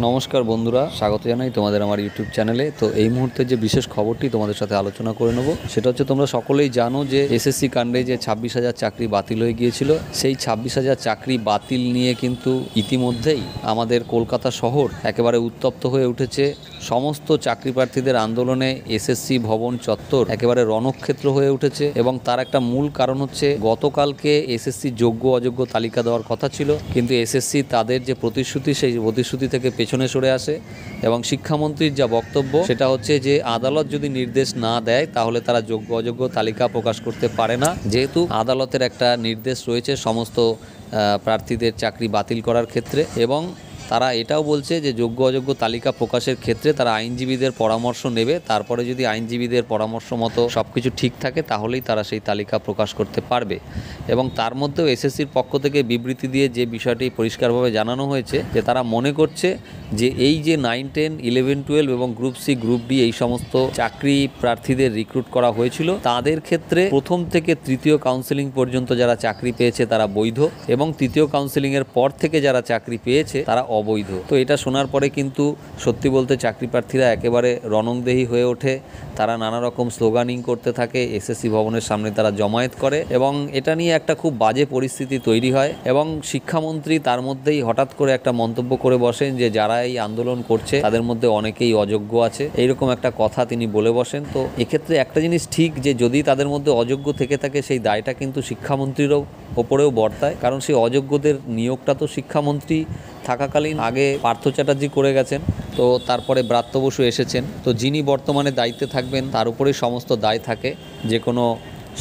নমস্কার বন্ধুরা, স্বাগত জানাই তোমাদের আমার ইউটিউব চ্যানেলে। তো এই মুহূর্তে যে বিশেষ খবরটি তোমাদের সাথে আলোচনা করে নেব সেটা হচ্ছে, তোমরা সকলেই জানো যে এসএসসি কাণ্ডে যে 26,000 চাকরি বাতিল হয়ে গিয়েছিল, সেই 26,000 চাকরি বাতিল নিয়ে কিন্তু ইতিমধ্যেই আমাদের কলকাতা শহর একেবারে উত্তপ্ত হয়ে উঠেছে। সমস্ত চাকরি প্রার্থীদের আন্দোলনে এসএসসি ভবন চত্বর একেবারে রণক্ষেত্র হয়ে উঠেছে এবং তার একটা মূল কারণ হচ্ছে, গতকালকে এসএসসি যোগ্য অযোগ্য তালিকা দেওয়ার কথা ছিল, কিন্তু এসএসসি তাদের যে প্রতিশ্রুতি সেই প্রতিশ্রুতি থেকে পেছনে সরে আসে এবং শিক্ষামন্ত্রীর যা বক্তব্য সেটা হচ্ছে যে আদালত যদি নির্দেশ না দেয় তাহলে তারা যোগ্য অযোগ্য তালিকা প্রকাশ করতে পারে না। যেহেতু আদালতের একটা নির্দেশ রয়েছে সমস্ত প্রার্থীদের চাকরি বাতিল করার ক্ষেত্রে, এবং তারা এটাও বলছে যে যোগ্য অযোগ্য তালিকা প্রকাশের ক্ষেত্রে তারা আইনজীবীদের পরামর্শ নেবে, তারপরে যদি আইনজীবীদের পরামর্শ মতো সব কিছু ঠিক থাকে তাহলেই তারা সেই তালিকা প্রকাশ করতে পারবে। এবং তার মধ্যেও এসএসসির পক্ষ থেকে বিবৃতি দিয়ে যে বিষয়টি পরিষ্কারভাবে জানানো হয়েছে যে তারা মনে করছে যে এই যে 9, 10, 11, 12 এবং গ্রুপ সি, গ্রুপ ডি এই সমস্ত চাকরি প্রার্থীদের রিক্রুট করা হয়েছিল, তাদের ক্ষেত্রে প্রথম থেকে তৃতীয় কাউন্সেলিং পর্যন্ত যারা চাকরি পেয়েছে তারা বৈধ, এবং তৃতীয় কাউন্সেলিংয়ের পর থেকে যারা চাকরি পেয়েছে তারা অবৈধ। তো এটা শোনার পরে কিন্তু সত্যি বলতে চাকরি প্রার্থীরা একেবারে রণংদেহী হয়ে ওঠে। তারা নানা রকম স্লোগানিং করতে থাকে, এসএসসি ভবনের সামনে তারা জমায়েত করে এবং এটা নিয়ে একটা খুব বাজে পরিস্থিতি তৈরি হয়। এবং শিক্ষামন্ত্রী তার মধ্যেই হঠাৎ করে একটা মন্তব্য করে বসেন যে যারা এই আন্দোলন করছে তাদের মধ্যে অনেকেই অযোগ্য আছে, এইরকম একটা কথা তিনি বলে বসেন। তো এক্ষেত্রে একটা জিনিস ঠিক, যে যদি তাদের মধ্যে অযোগ্য থেকে থাকে সেই দায়টা কিন্তু শিক্ষামন্ত্রীরও ওপরেও বর্তায়, কারণ সেই অযোগ্যদের নিয়োগটা তো শিক্ষামন্ত্রী থাকাকালীন আগে পার্থ চ্যাটার্জি করে গেছেন, তো তারপরে ব্রাত্য বসু এসেছেন, তো যিনি বর্তমানে দায়িত্বে থাকবেন তার উপরেই সমস্ত দায় থাকে যে কোনো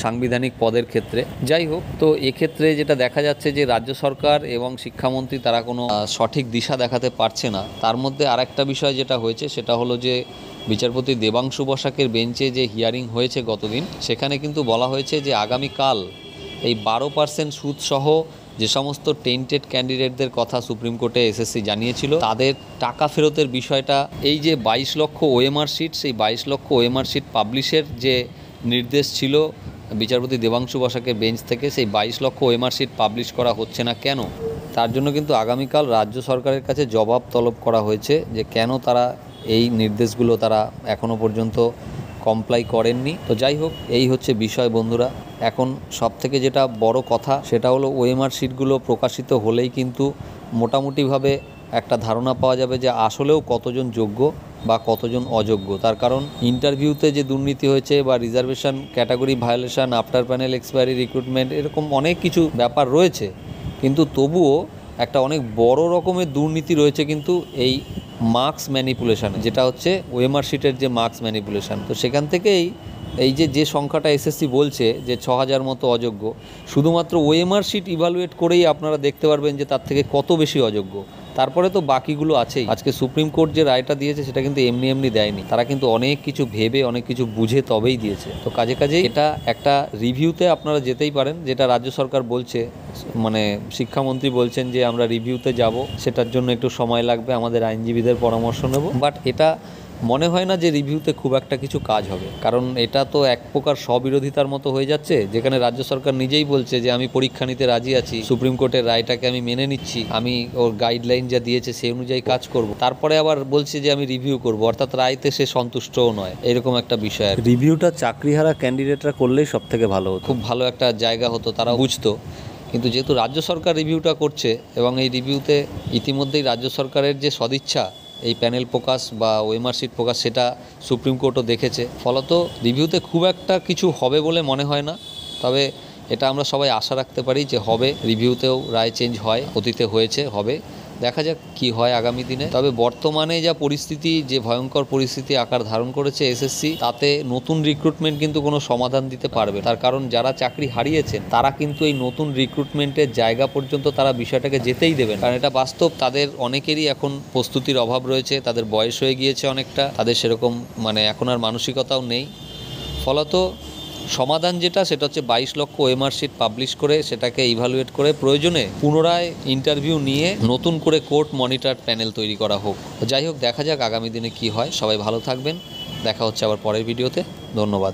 সাংবিধানিক পদের ক্ষেত্রে। যাই হোক, তো এক্ষেত্রে যেটা দেখা যাচ্ছে যে রাজ্য সরকার এবং শিক্ষামন্ত্রী তারা কোনো সঠিক দিশা দেখাতে পারছে না। তার মধ্যে আরেকটা বিষয় যেটা হয়েছে সেটা হলো যে বিচারপতি দেবাংশু বসাকের বেঞ্চে যে হিয়ারিং হয়েছে গতদিন, সেখানে কিন্তু বলা হয়েছে যে আগামীকাল এই 12% সুদসহ যে সমস্ত টেন্টেড ক্যান্ডিডেটদের কথা সুপ্রিম কোর্টে এসএসসি জানিয়েছিল তাদের টাকা ফেরতের বিষয়টা, এই যে 22 লক্ষ ওএমআর শিট, সেই 22 লক্ষ ওএমআর শিট পাবলিশের যে নির্দেশ ছিল বিচারপতি দেবাংশু বসাকের বেঞ্চ থেকে, সেই 22 লক্ষ ওএমআর শিট পাবলিশ করা হচ্ছে না কেন, তার জন্য কিন্তু আগামীকাল রাজ্য সরকারের কাছে জবাব তলব করা হয়েছে যে কেন তারা এই নির্দেশগুলো তারা এখনও পর্যন্ত কমপ্লাই করেননি। তো যাই হোক, এই হচ্ছে বিষয় বন্ধুরা। এখন সবথেকে যেটা বড় কথা সেটা হলো ওএমআর শিটগুলো প্রকাশিত হলেই কিন্তু মোটামুটিভাবে একটা ধারণা পাওয়া যাবে যে আসলেও কতজন যোগ্য বা কতজন অযোগ্য। তার কারণ ইন্টারভিউতে যে দুর্নীতি হয়েছে বা reservation category violation, after panel expiry recruitment, এরকম অনেক কিছু ব্যাপার রয়েছে, কিন্তু তবুও একটা অনেক বড় রকমের দুর্নীতি রয়েছে কিন্তু এই মার্কস ম্যানিপুলেশানে, যেটা হচ্ছে ওএমআর শিটের যে মার্কস ম্যানিপুলেশান। তো সেখান থেকেই এই যে সংখ্যাটা এসএসসি বলছে যে 6,000 মতো অযোগ্য, শুধুমাত্র ওএমআর শিট ইভালুয়েট করেই আপনারা দেখতে পারবেন যে তার থেকে কত বেশি অযোগ্য। তারপরে তো বাকিগুলো আছেই। আজকে সুপ্রিম কোর্ট যে রায়টা দিয়েছে সেটা কিন্তু এমনি এমনি দেয়নি, তারা কিন্তু অনেক কিছু ভেবে অনেক কিছু বুঝে তবেই দিয়েছে। তো কাজে এটা একটা রিভিউতে আপনারা যেতেই পারেন, যেটা রাজ্য সরকার বলছে, মানে শিক্ষামন্ত্রী বলছেন যে আমরা রিভিউতে যাব, সেটার জন্য একটু সময় লাগবে, আমাদের আইনজীবীদের পরামর্শ নেব। বাট এটা মনে হয় না যে রিভিউতে খুব একটা কিছু কাজ হবে, কারণ এটা তো এক প্রকার স্ববিরোধিতার মতো হয়ে যাচ্ছে, যেখানে রাজ্য সরকার নিজেই বলছে যে আমি পরীক্ষা নিতে রাজি আছি, সুপ্রিম কোর্টের রায়টাকে আমি মেনে নিচ্ছি, আমি ওর গাইডলাইন যা দিয়েছে সেই অনুযায়ী কাজ করব, তারপরে আবার বলছে যে আমি রিভিউ করব, অর্থাৎ রায়তে সে সন্তুষ্টও নয়, এরকম একটা বিষয়। রিভিউটা চাকরিহারা ক্যান্ডিডেটরা করলেই সব থেকে ভালো হতো, খুব ভালো একটা জায়গা হতো, তারা বুঝতো। কিন্তু যেহেতু রাজ্য সরকার রিভিউটা করছে এবং এই রিভিউতে ইতিমধ্যেই রাজ্য সরকারের যে সদিচ্ছা এই প্যানেল প্রকাশ বা ওএমআর শিট প্রকাশ, সেটা সুপ্রিম কোর্টও দেখেছে, ফলত রিভিউতে খুব একটা কিছু হবে বলে মনে হয় না। তবে এটা আমরা সবাই আশা রাখতে পারি যে হবে, রিভিউতেও রায় চেঞ্জ হয়, অতীতে হয়েছে, হবে, দেখা যাক কি হয় আগামী দিনে। তবে বর্তমানে যা পরিস্থিতি, যে ভয়ঙ্কর পরিস্থিতি আকার ধারণ করেছে এসএসসি, তাতে নতুন রিক্রুটমেন্ট কিন্তু কোনো সমাধান দিতে পারবে। তার কারণ যারা চাকরি হারিয়েছেন তারা কিন্তু এই নতুন রিক্রুটমেন্টের জায়গা পর্যন্ত তারা বিষয়টাকে যেতেই দেবেন, কারণ এটা বাস্তব। তাদের অনেকেরই এখন প্রস্তুতির অভাব রয়েছে, তাদের বয়স হয়ে গিয়েছে অনেকটা, তাদের সেরকম এখন আর মানসিকতাও নেই। ফলত সমাধান যেটা, সেটা হচ্ছে 22 লক্ষ ওএমআর শিট পাবলিশ করে সেটাকে ইভালুয়েট করে প্রয়োজনে পুনরায় ইন্টারভিউ নিয়ে নতুন করে কোর্ট মনিটর প্যানেল তৈরি করা হোক। যাই হোক, দেখা যাক আগামী দিনে কি হয়। সবাই ভালো থাকবেন, দেখা হচ্ছে আবার পরের ভিডিওতে। ধন্যবাদ।